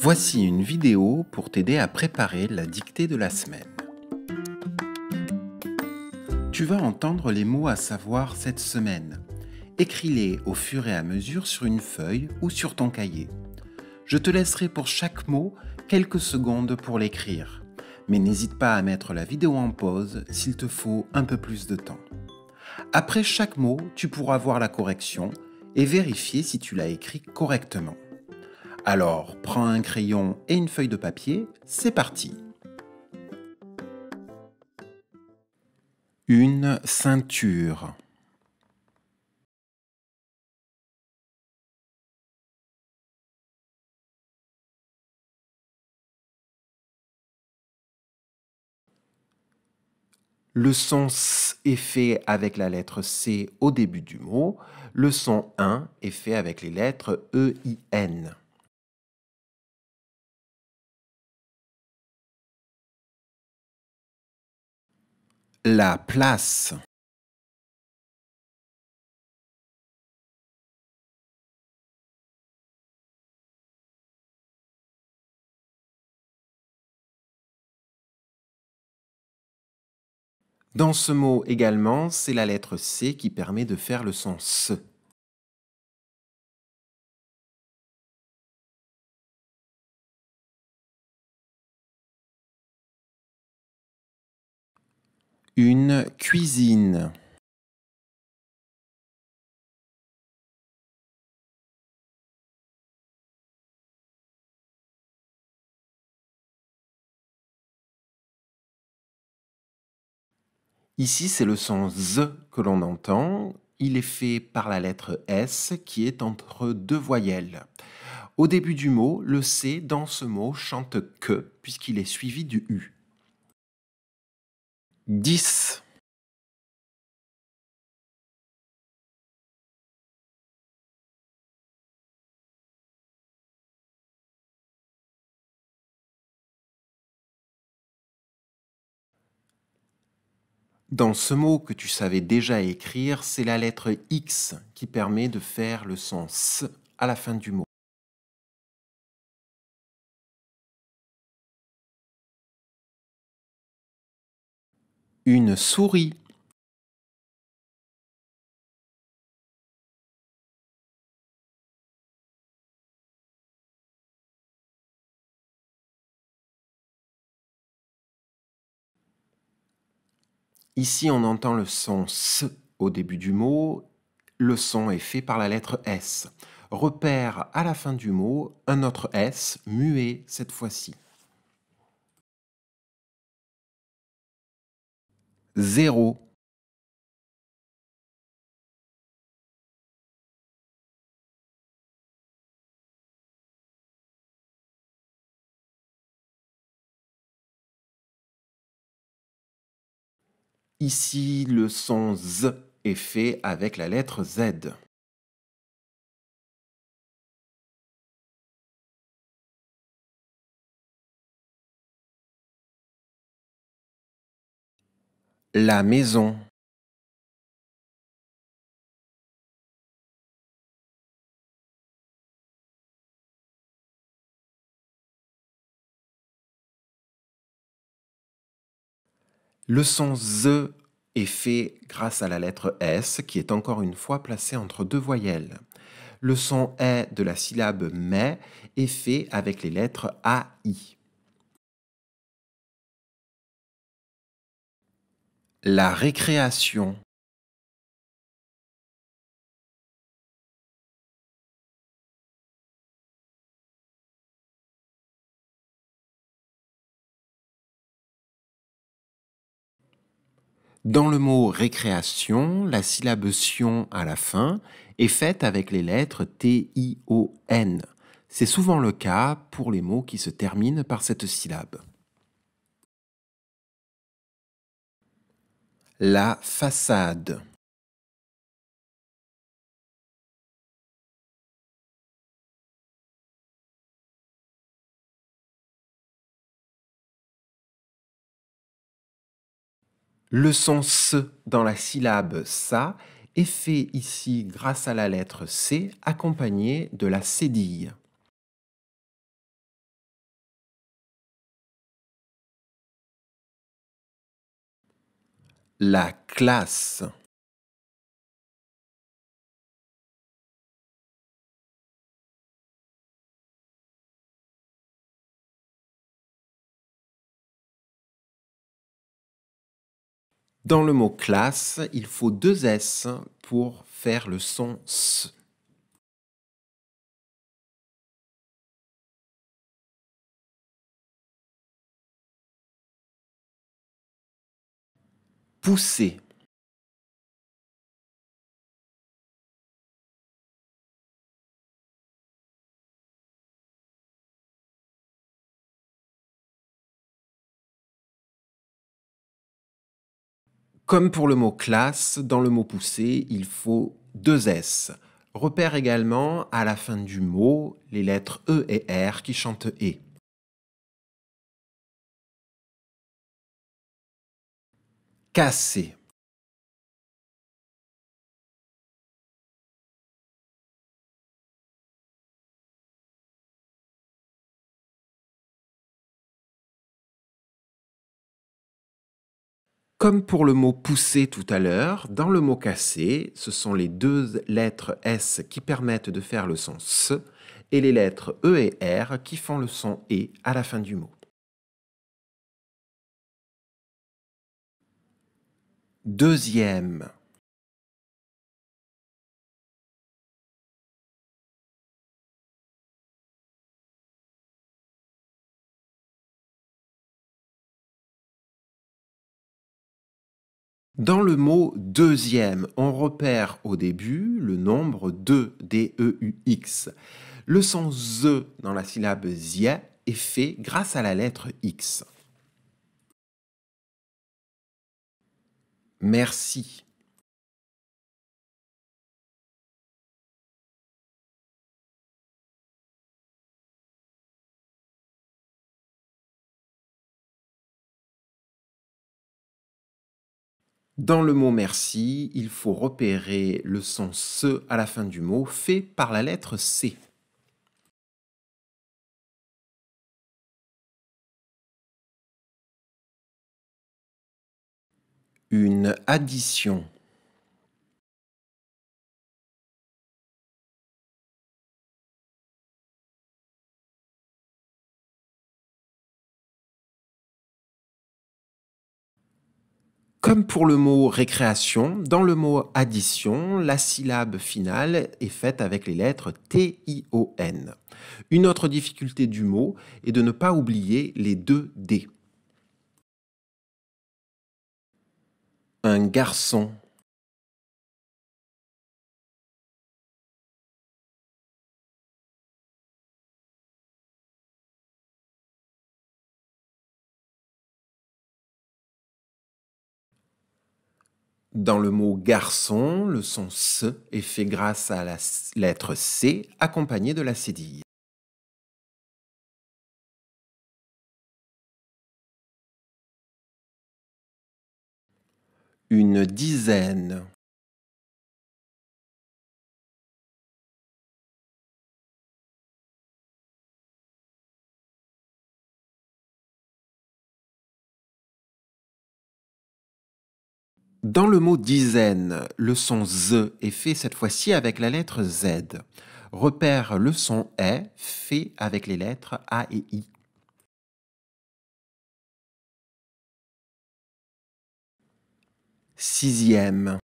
Voici une vidéo pour t'aider à préparer la dictée de la semaine. Tu vas entendre les mots à savoir cette semaine. Écris-les au fur et à mesure sur une feuille ou sur ton cahier. Je te laisserai pour chaque mot quelques secondes pour l'écrire. Mais n'hésite pas à mettre la vidéo en pause s'il te faut un peu plus de temps. Après chaque mot, tu pourras voir la correction et vérifier si tu l'as écrit correctement. Alors, prends un crayon et une feuille de papier, c'est parti. Une ceinture. Le son S est fait avec la lettre C au début du mot. Le son 1 est fait avec les lettres E, I, N. La place. Dans ce mot également, c'est la lettre C qui permet de faire le son S. Une cuisine. Ici, c'est le son Z que l'on entend. Il est fait par la lettre S qui est entre deux voyelles. Au début du mot, le C dans ce mot chante que puisqu'il est suivi du U. 10. Dans ce mot que tu savais déjà écrire, c'est la lettre X qui permet de faire le son S à la fin du mot. Une souris. Ici, on entend le son S au début du mot. Le son est fait par la lettre S. Repère à la fin du mot un autre S, muet cette fois-ci. 0. Ici, le son Z est fait avec la lettre Z. La maison. Le son Z est fait grâce à la lettre S qui est encore une fois placée entre deux voyelles. Le son E de la syllabe mais est fait avec les lettres AI. La récréation. Dans le mot récréation, la syllabe sion à la fin est faite avec les lettres T-I-O-N. C'est souvent le cas pour les mots qui se terminent par cette syllabe. La façade. Le son S dans la syllabe sa est fait ici grâce à la lettre C accompagnée de la cédille. La classe. Dans le mot classe, il faut deux S pour faire le son S. Pousser. Comme pour le mot classe, dans le mot pousser, il faut deux S. Repère également à la fin du mot les lettres E et R qui chantent E. Casser. Comme pour le mot pousser tout à l'heure, dans le mot casser, ce sont les deux lettres S qui permettent de faire le son S et les lettres E et R qui font le son E à la fin du mot. Deuxième. Dans le mot deuxième, on repère au début le nombre 2, D-E-U-X. Le son Z dans la syllabe zia est fait grâce à la lettre X. Merci. Dans le mot merci, il faut repérer le son se à la fin du mot fait par la lettre C. Une addition. Comme pour le mot récréation, dans le mot addition, la syllabe finale est faite avec les lettres T-I-O-N. Une autre difficulté du mot est de ne pas oublier les deux D. Un garçon. Dans le mot garçon, le son S est fait grâce à la lettre C accompagnée de la cédille. Une dizaine. Dans le mot dizaine, le son Z est fait cette fois-ci avec la lettre Z. Repère le son E fait avec les lettres A et I. Sixième.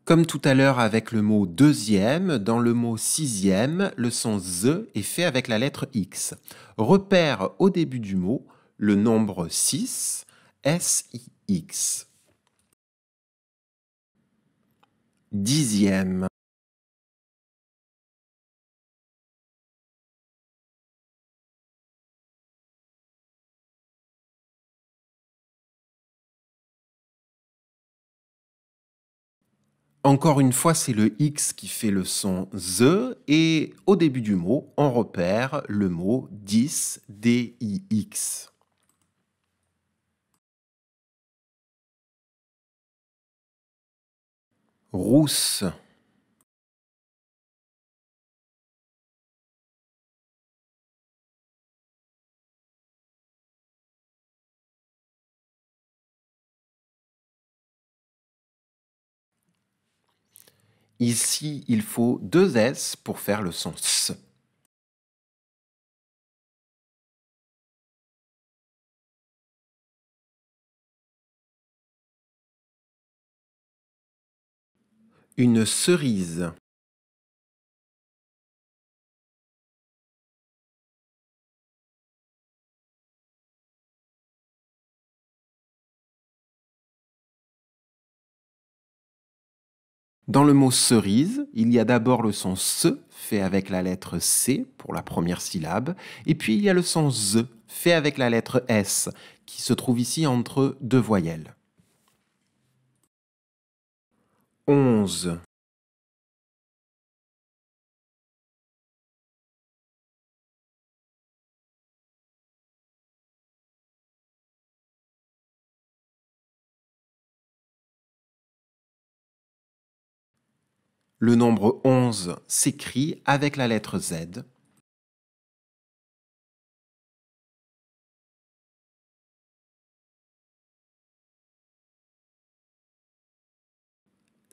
Comme tout à l'heure avec le mot deuxième, dans le mot sixième, le son Z est fait avec la lettre X. Repère au début du mot le nombre 6, S-I-X. Dixième. Encore une fois, c'est le X qui fait le son Z et au début du mot, on repère le mot 10, D-I-X. rousse, ici il faut 2 S pour faire le son S. Une cerise, dans le mot cerise, il y a d'abord le son S fait avec la lettre C pour la première syllabe, et puis il y a le son Z fait avec la lettre S qui se trouve ici entre 2 voyelles. 11, le nombre 11 s'écrit avec la lettre Z.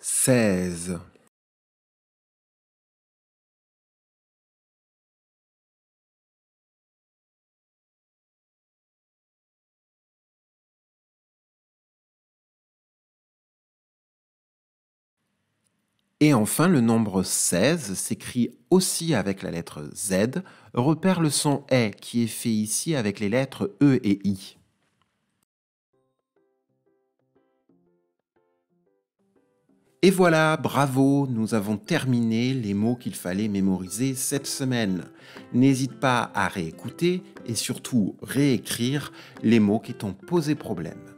16, et enfin, le nombre 16 s'écrit aussi avec la lettre Z. Repère le son E qui est fait ici avec les lettres E et I. Et voilà, bravo, nous avons terminé les mots qu'il fallait mémoriser cette semaine. N'hésite pas à réécouter et surtout réécrire les mots qui t'ont posé problème.